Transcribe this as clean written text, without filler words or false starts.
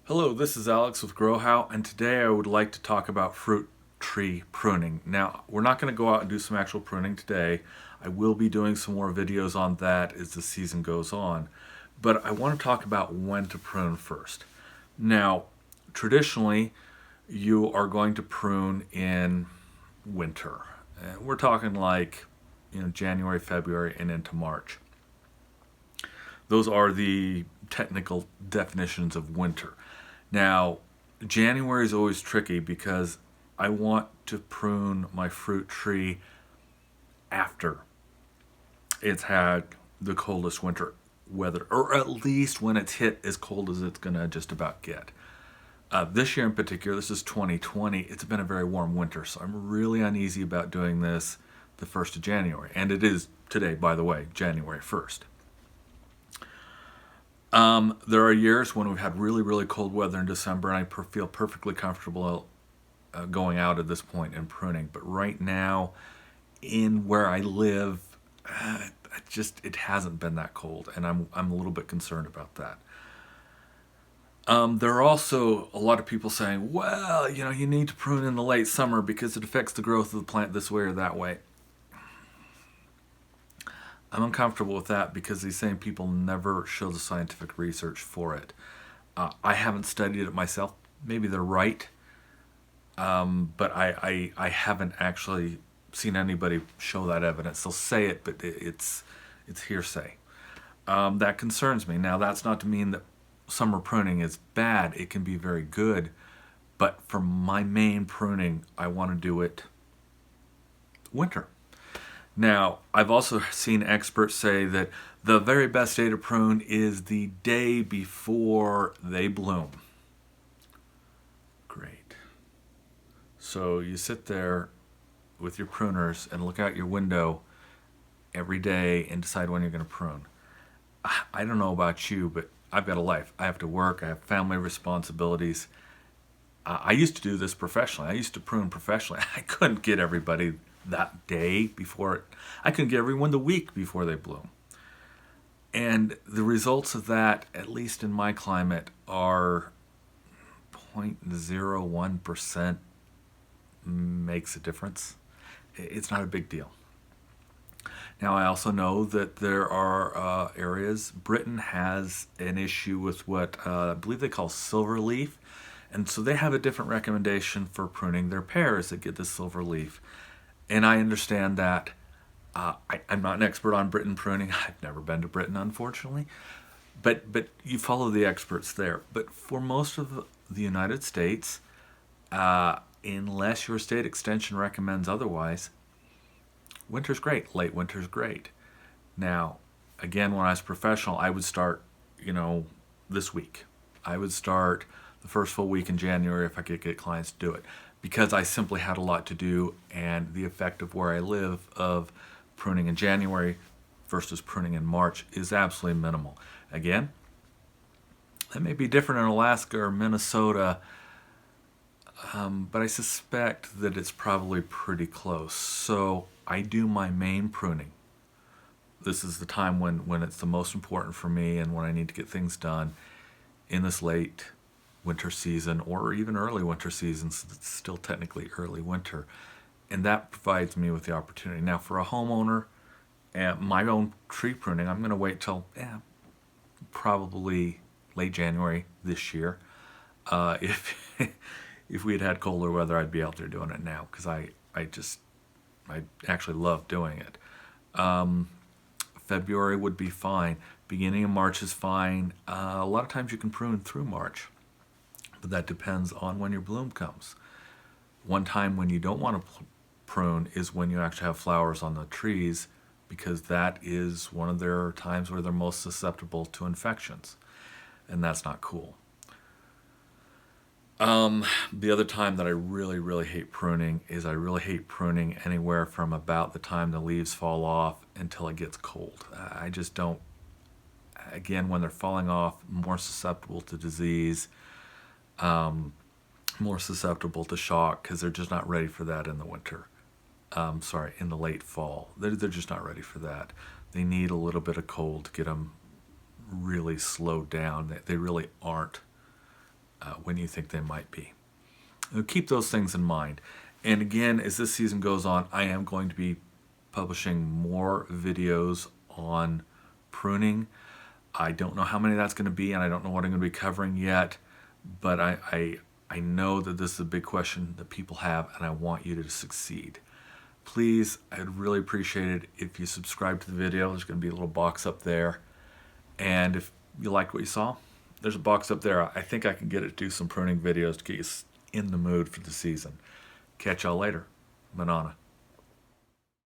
Hello, this is Alex with Grow How, and today I would like to talk about fruit tree pruning. Now, we're not going to go out and do some actual pruning today. I will be doing some more videos on that as the season goes on, but I want to talk about when to prune first. Now, traditionally, you are going to prune in winter. We're talking like, January, February, and into March. Those are the technical definitions of winter. Now, January is always tricky because I want to prune my fruit tree after it's had the coldest winter weather, or at least when it's hit as cold as it's going to just about get. This year in particular, this is 2020, it's been a very warm winter, so I'm really uneasy about doing this the 1st of January. And it is today, by the way, January 1st. There are years when we've had really, really cold weather in December, and I feel perfectly comfortable going out at this point and pruning. But right now, in where I live, it hasn't been that cold, and I'm a little bit concerned about that. There are also a lot of people saying, well, you need to prune in the late summer because it affects the growth of the plant this way or that way. I'm uncomfortable with that because these same people never show the scientific research for it. I haven't studied it myself. Maybe they're right, but I haven't actually seen anybody show that evidence. They'll say it, but it's hearsay. That concerns me. Now, that's not to mean that summer pruning is bad. It can be very good, but for my main pruning, I want to do it winter. Now, I've also seen experts say that the very best day to prune is the day before they bloom. Great. So you sit there with your pruners and look out your window every day and decide when you're going to prune. I don't know about you, but I've got a life. I have to work. I have family responsibilities. I used to do this professionally. I used to prune professionally. I couldn't get everybody that day before I couldn't get everyone the week before they bloom. And the results of that, at least in my climate, are 0.01% makes a difference. It's not a big deal. Now, I also know that there are areas. Britain has an issue with what I believe they call silver leaf. And so they have a different recommendation for pruning their pears that get the silver leaf. And I understand that. I'm not an expert on Britain pruning. I've never been to Britain, unfortunately. But you follow the experts there. But for most of the United States, unless your state extension recommends otherwise, winter's great. Late winter's great. Now, again, when I was professional, I would start, this week. I would start the first full week in January if I could get clients to do it, because I simply had a lot to do, and the effect of where I live of pruning in January versus pruning in March is absolutely minimal. Again, that may be different in Alaska or Minnesota, but I suspect that it's probably pretty close. So I do my main pruning. This is the time when it's the most important for me and when I need to get things done in this late winter season, or even early winter season, so it's still technically early winter. And that provides me with the opportunity. Now, for a homeowner, my own tree pruning, I'm going to wait till probably late January this year. If we had colder weather, I'd be out there doing it now, because I actually love doing it. February would be fine. Beginning of March is fine. A lot of times you can prune through March, but that depends on when your bloom comes. One time when you don't want to prune is when you actually have flowers on the trees, because that is one of their times where they're most susceptible to infections, and that's not cool. The other time that I really, really hate pruning is I really hate pruning anywhere from about the time the leaves fall off until it gets cold. I just don't, again, when they're falling off, more susceptible to disease, more susceptible to shock, because they're just not ready for that in the winter. In the late fall. They're just not ready for that. They need a little bit of cold to get them really slowed down. They really aren't when you think they might be. Keep those things in mind. And again, as this season goes on, I am going to be publishing more videos on pruning. I don't know how many that's going to be, and I don't know what I'm going to be covering yet, but I know that this is a big question that people have, and I want you to succeed. Please, I'd really appreciate it if you subscribe to the video. There's going to be a little box up there. And if you liked what you saw, there's a box up there. I think I can get it to do some pruning videos to get you in the mood for the season. Catch y'all later. Manana.